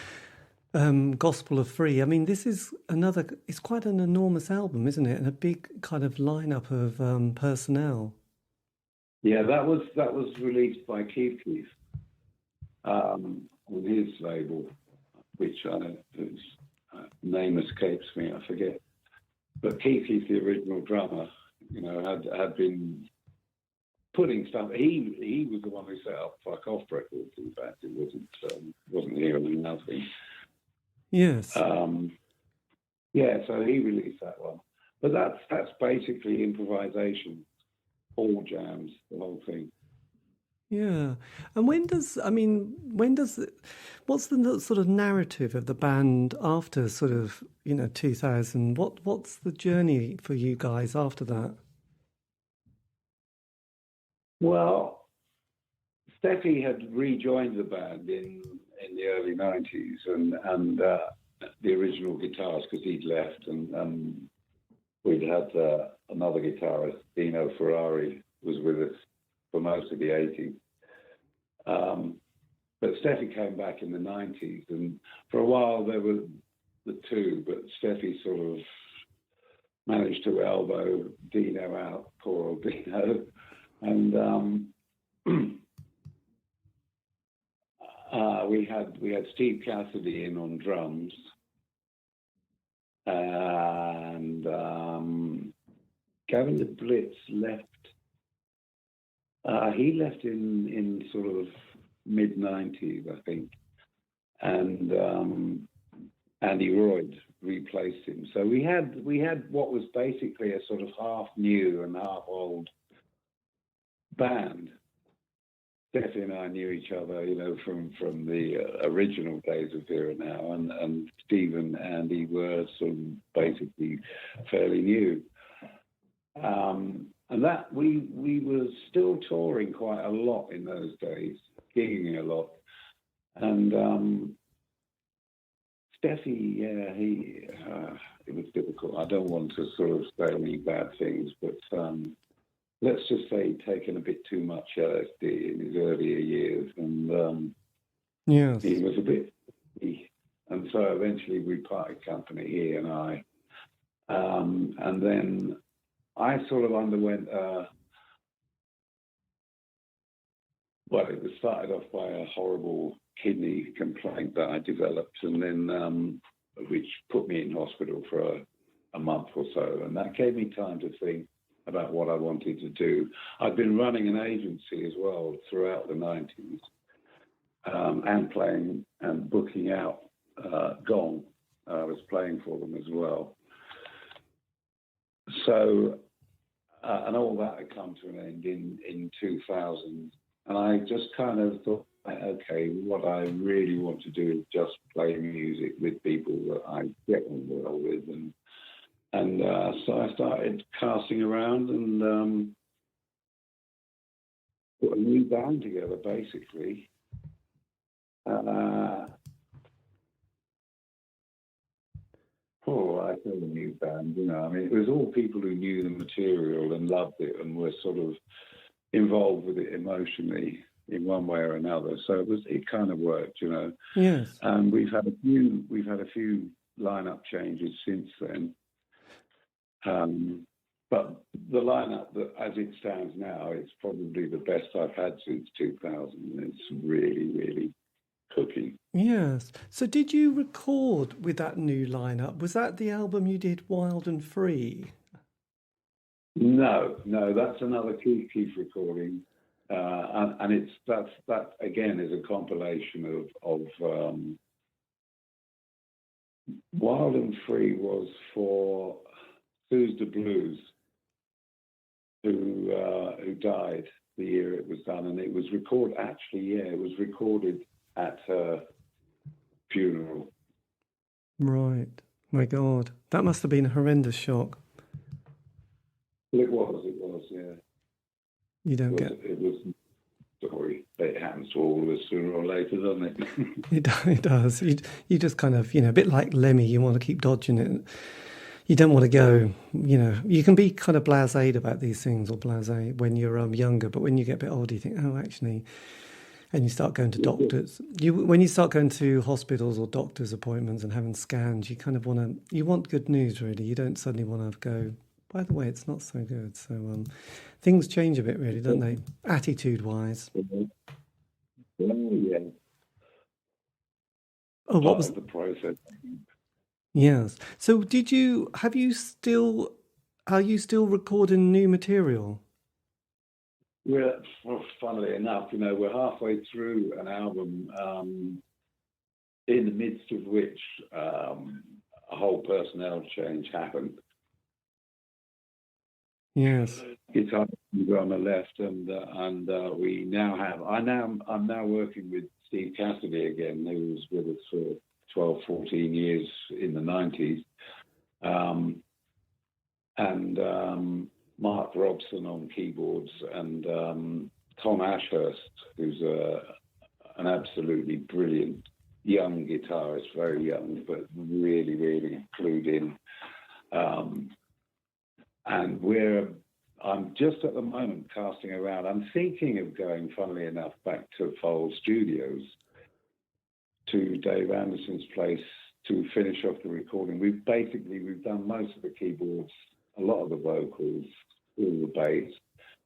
Gospel of Free, I mean, this is it's quite an enormous album, isn't it? And a big kind of lineup of personnel. Yeah, that was released by Kif Kif on his label, which his name escapes me, I forget. But Kif Kif, the original drummer, you know, had been putting stuff. He was the one who set up Fuck Off Records. In fact, it wasn't here and nothing. Yes. So he released that one. But that's basically improvisation, all jams, the whole thing. Yeah. And what's the sort of narrative of the band after sort of, 2000? What's the journey for you guys after that? Well, Steffi had rejoined the band in the early 90s and the original guitarist, because he'd left, and we'd had another guitarist, Dino Ferrari, was with us for most of the 80s. But Steffi came back in the 90s, and for a while there were the two, but Steffi sort of managed to elbow Dino out, poor old Dino, and we had Steve Cassidy in on drums, and Gavin de Blitz left. He left in sort of mid-90s, I think, and Andy Royd replaced him. So we had what was basically a sort of half new and half old band. Steffi and I knew each other, from the original days of Here and Now, and Steve and Andy were sort of basically fairly new. And that we were still touring quite a lot in those days, gigging a lot. And Steffi, it was difficult. I don't want to sort of say any bad things, but let's just say he'd taken a bit too much LSD in his earlier years, and yes, he was a bit. And so eventually we parted company, he and I, and then I sort of underwent. It was started off by a horrible kidney complaint that I developed, and then which put me in hospital for a month or so, and that gave me time to think about what I wanted to do. I'd been running an agency as well throughout the 90s, and playing and booking out Gong. I was playing for them as well. So, and all that had come to an end in 2000. And I just kind of thought, okay, what I really want to do is just play music with people that I get on well with. And so I started casting around and put a new band together, basically. I said a new band, it was all people who knew the material and loved it and were sort of involved with it emotionally in one way or another. So it kind of worked, Yes. And we've had a few lineup changes since then. But the lineup that, as it stands now, it's probably the best I've had since 2000. It's really, really cooking. Yes. So did you record with that new lineup? Was that the album you did, Wild and Free? No, that's another Keith Kif recording. and that again is a compilation of Wild and Free was for Suze de Blues, who died the year it was done, and it was recorded. Actually, yeah, it was recorded at her funeral. Right. My God, that must have been a horrendous shock. It was, yeah. You don't get. It was. Sorry, it happens to all of us sooner or later, doesn't it? It does. You just kind of, a bit like Lemmy, you want to keep dodging it. You don't want to go, you can be kind of blasé about these things, or blasé when you're younger, but when you get a bit older, you think, oh, actually, and you start going to doctors. When you start going to hospitals or doctor's appointments and having scans, you kind of you want good news, really. You don't suddenly want to go, by the way, it's not so good. So things change a bit, really, don't they? Attitude-wise. Oh, yeah. Oh, what was the process? Yes. So are you still recording new material? Funnily enough, we're halfway through an album in the midst of which a whole personnel change happened. Yes. Guitar and drummer left, and we now have. I'm now working with Steve Cassidy again, who was with us for 12, 14 years in the 90s, and Mark Robson on keyboards, and Tom Ashurst, who's an absolutely brilliant young guitarist, very young, but really, really clued in. And I'm just at the moment casting around. I'm thinking of going, funnily enough, back to Fold Studios, to Dave Anderson's place, to finish off the recording. We've done most of the keyboards, a lot of the vocals, all the bass.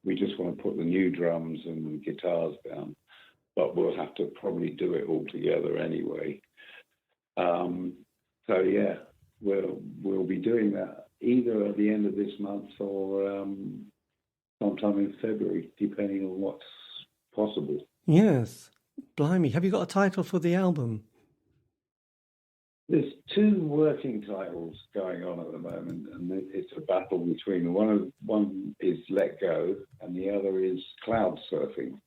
We just want to put the new drums and guitars down, but we'll have to probably do it all together anyway. So yeah, we'll be doing that either at the end of this month or sometime in February, depending on what's possible. Yes. Blimey. Have you got a title for the album? There's two working titles going on at the moment, and it's a battle between them. One is Let Go, and the other is Cloud Surfing,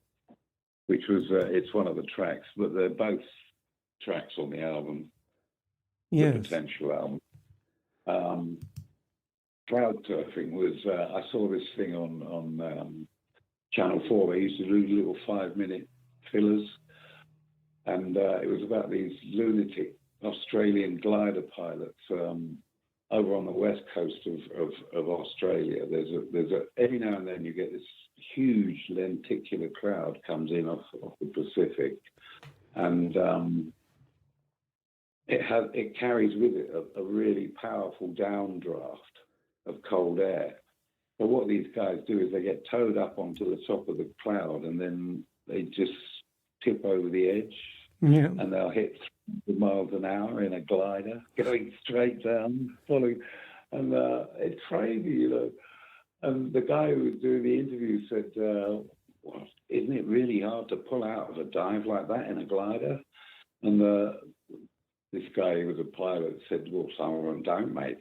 which was it's one of the tracks, but they're both tracks on the album, yes. The potential album. Cloud Surfing was I saw this thing on Channel 4. They used to do little 5-minute fillers, and it was about these lunatic Australian glider pilots over on the west coast of Australia. There's a every now and then you get this huge lenticular cloud comes in off the Pacific, and it carries with it a really powerful downdraft of cold air. But what these guys do is they get towed up onto the top of the cloud, and then they just tip over the edge, and they'll hit 300 miles an hour in a glider, going straight down, following, and it's crazy, And the guy who was doing the interview said, well, isn't it really hard to pull out of a dive like that in a glider? And this guy who was a pilot said, well, some of them don't, mate.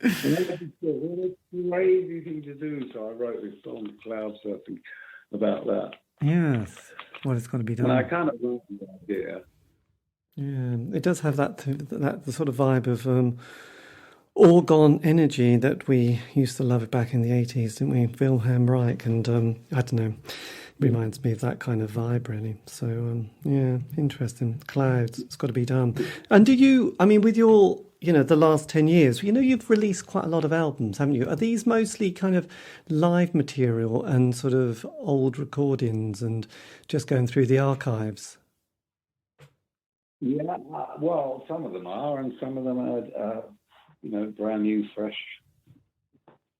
It's a crazy thing to do. So I wrote this song, Cloud Surfing, about that. Yes. Well, it's got to be done. And I kind of love the idea. Yeah, it does have that the sort of vibe of organ energy that we used to love back in the 80s, didn't we? Wilhelm Reich, and I don't know, reminds me of that kind of vibe, really. So, yeah, interesting. Clouds, it's got to be done. And do you, I mean, with your, the last 10 years, you've released quite a lot of albums, haven't you? Are these mostly kind of live material and sort of old recordings and just going through the archives? Yeah, well, some of them are, and some of them are, brand new, fresh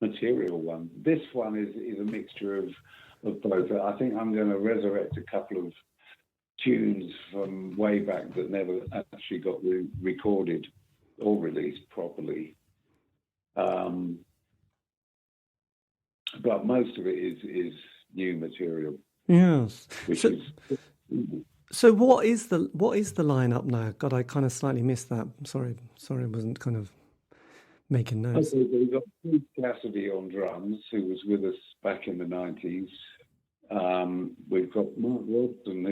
material one. This one is a mixture of both. I think I'm going to resurrect a couple of tunes from way back that never actually got recorded or released properly. But most of it is new material, Yes. which So, is. so what is the lineup now? God, I kind of slightly missed that. Sorry, I wasn't kind of making notes. Okay, so we've got Keith Cassidy on drums, who was with us back in the 90s. We've got Mark Robson,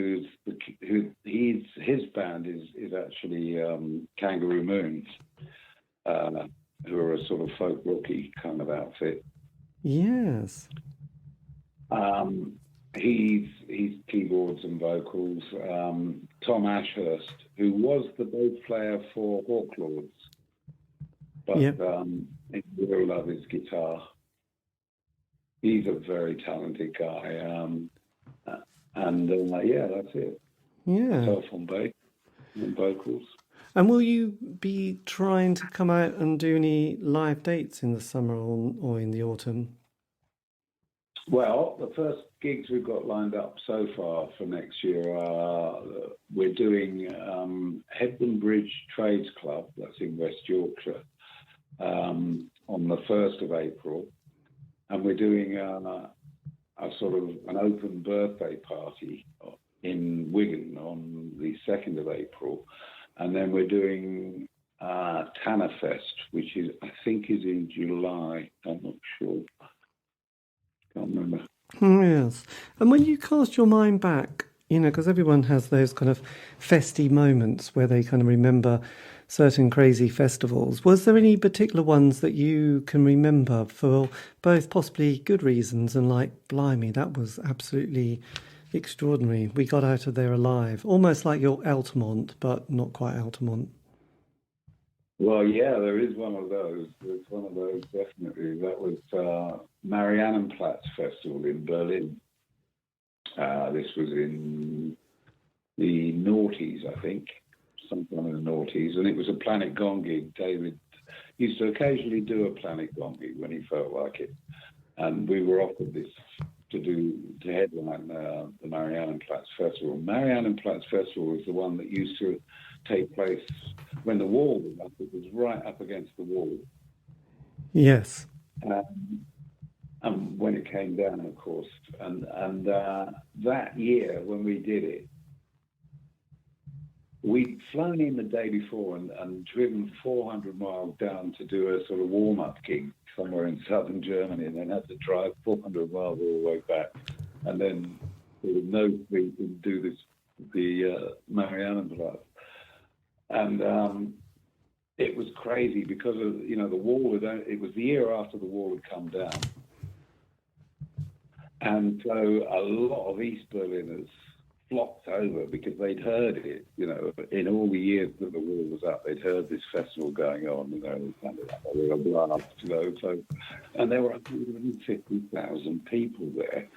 his band is actually Kangaroo Moons, who are a sort of folk rocky kind of outfit. Yes. He's keyboards and vocals. Tom Ashurst, who was the bass player for Hawklords, but he really loves his guitar. He's a very talented guy, and that's it. Yeah. Myself on bass and vocals. And will you be trying to come out and do any live dates in the summer or in the autumn? Well, the first gigs we've got lined up so far for next year are we're doing Hebden Bridge Trades Club, that's in West Yorkshire, on the 1st of April. And we're doing a sort of an open birthday party in Wigan on the 2nd of April. And then we're doing Tanner Fest, which I think is in July. I'm not sure. Can't remember. Yes. And when you cast your mind back, because everyone has those kind of festy moments where they kind of remember certain crazy festivals. Was there any particular ones that you can remember for both possibly good reasons and like, blimey, that was absolutely extraordinary. We got out of there alive. Almost like your Altamont, but not quite Altamont. Well, yeah, there is one of those. There's one of those, definitely. That was Mariannenplatz Festival in Berlin. This was in the noughties, I think, sometime in the noughties, and it was a Planet Gong gig. David used to occasionally do a Planet Gong gig when he felt like it, and we were offered this to headline the Mariannenplatz Festival. Mariannenplatz Festival was the one that used to take place when the wall was up. It was right up against the wall. Yes. And when it came down, of course. And that year, when we did it, we'd flown in the day before and driven 400 miles down to do a sort of warm-up gig somewhere in southern Germany, and then had to drive 400 miles all the way back. And then there was no sleep and do the Mariannenplatz. And it was crazy because of, the wall, it was the year after the wall had come down. And so a lot of East Berliners flocked over because they'd heard it, in all the years that the wall was up, they'd heard this festival going on, they were blast, so, and there were 150,000 people there,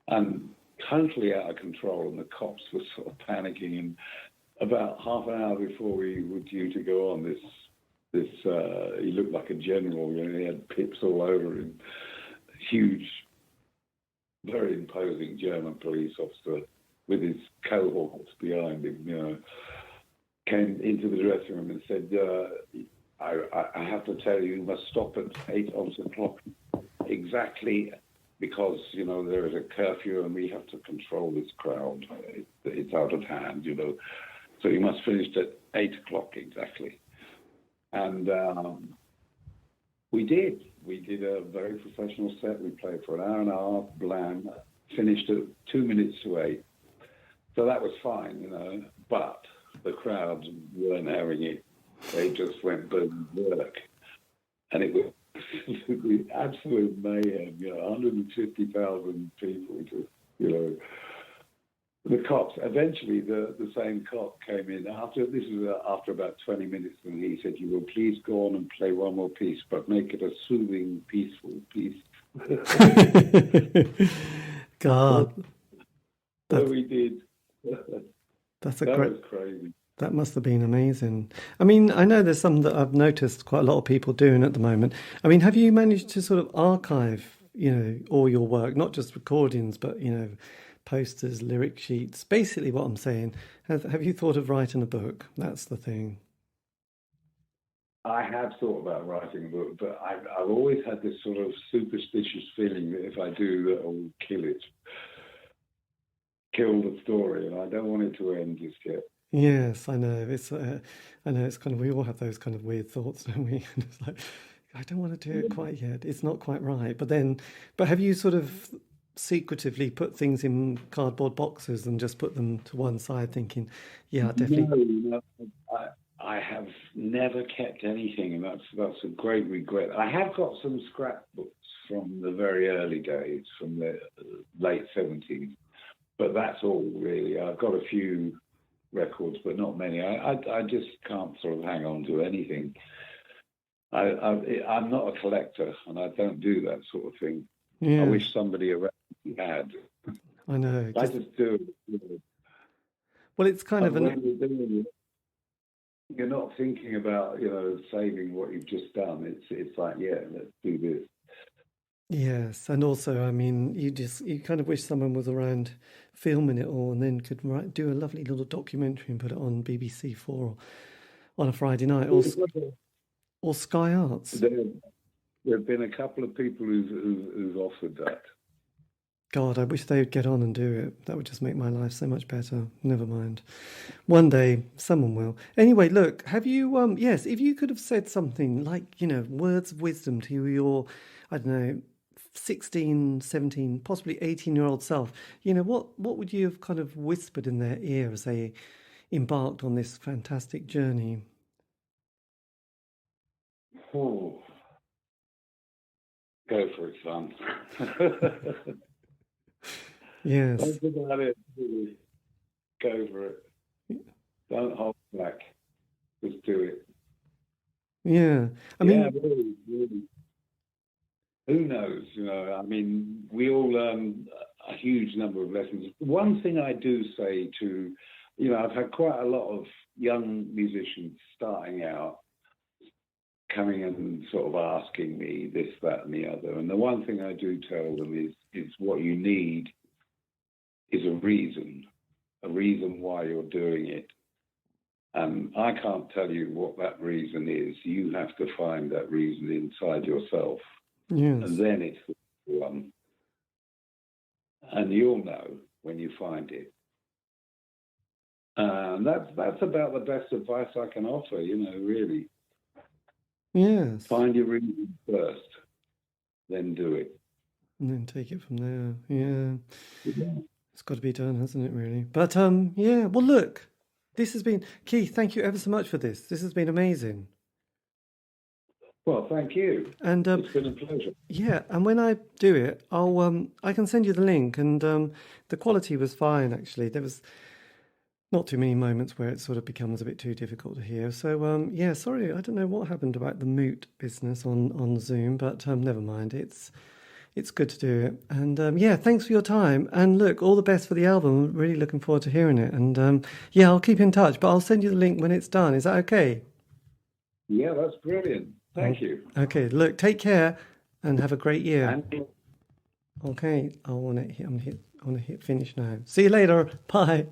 and totally out of control, and the cops were sort of panicking, and about half an hour before we were due to go on, this he looked like a general, he had pips all over him, huge, very imposing German police officer with his cohorts behind him, came into the dressing room and said, I have to tell you, you must stop at 8 o'clock exactly because, there is a curfew and we have to control this crowd. It's out of hand, So you must finish at 8 o'clock exactly. And we did. We did a very professional set. We played for an hour and a half, bland, finished at 2 minutes to 8. So that was fine, but the crowds weren't having it. They just went berserk. And it was absolute mayhem, 150,000 people just, The cops, eventually the same cop came in after about 20 minutes, and he said, "You will please go on and play one more piece, but make it a soothing, peaceful piece." God. So we did. That was crazy. That must have been amazing. I mean, I know there's some that I've noticed quite a lot of people doing at the moment. I mean, have you managed to sort of archive, all your work, not just recordings, but, posters, lyric sheets? Basically what I'm saying, have you thought of writing a book? That's the thing. I have thought about writing a book, but I've always had this sort of superstitious feeling that if I do, that I'll kill the story, and I don't want it to end just yet. Yes, I know. I know it's kind of, we all have those kind of weird thoughts, don't we? And it's like, I don't want to do it quite yet. It's not quite right. But have you sort of secretively put things in cardboard boxes and just put them to one side, thinking, yeah, definitely. No, I have never kept anything, and that's a great regret. I have got some scrapbooks from the very early days, from the late 70s, but that's all really. I've got a few records, but not many. I just can't sort of hang on to anything. I'm not a collector, and I don't do that sort of thing. Yeah. I wish somebody around me had. I know. I just do it. Well, it's kind of you're not thinking about, saving what you've just done. It's like, yeah, let's do this. Yes, and also, I mean, you kind of wish someone was around filming it all, and then could do a lovely little documentary and put it on BBC 4 on a Friday night, or Sky Arts. There have been a couple of people who've offered that. God, I wish they would get on and do it. That would just make my life so much better. Never mind. One day, someone will. Anyway, look, have you, yes, if you could have said something like, words of wisdom to your, I don't know, 16, 17, possibly 18-year-old self, what would you have kind of whispered in their ear as they embarked on this fantastic journey? Oh, go for it, son. Yes. Don't think about it. Go for it. Don't hold back. Just do it. Yeah. I mean, really. Who knows? I mean, we all learn a huge number of lessons. One thing I do say to, I've had quite a lot of young musicians starting out, coming and sort of asking me this, that, and the other. And the one thing I do tell them is what you need is a reason why you're doing it. And I can't tell you what that reason is. You have to find that reason inside yourself. Yes. And then it's the one. And you'll know when you find it. And that's about the best advice I can offer, really. Yes. Find your reason first, then do it. And then take it from there. Yeah. It's got to be done, hasn't it, really? But, yeah. Well, look, this has been... Keith, thank you ever so much for this. This has been amazing. Well, thank you. And it's been a pleasure. Yeah, and when I do it, I can send you the link. And the quality was fine, actually. There was not too many moments where it sort of becomes a bit too difficult to hear. So, yeah, sorry, I don't know what happened about the mute business on Zoom, but never mind. It's good to do it. And, yeah, thanks for your time. And, look, all the best for the album. I'm really looking forward to hearing it. And, yeah, I'll keep in touch, but I'll send you the link when it's done. Is that okay? Yeah, that's brilliant. Thank you. Okay, look, take care and have a great year. Okay, I want to hit finish now. See you later. Bye.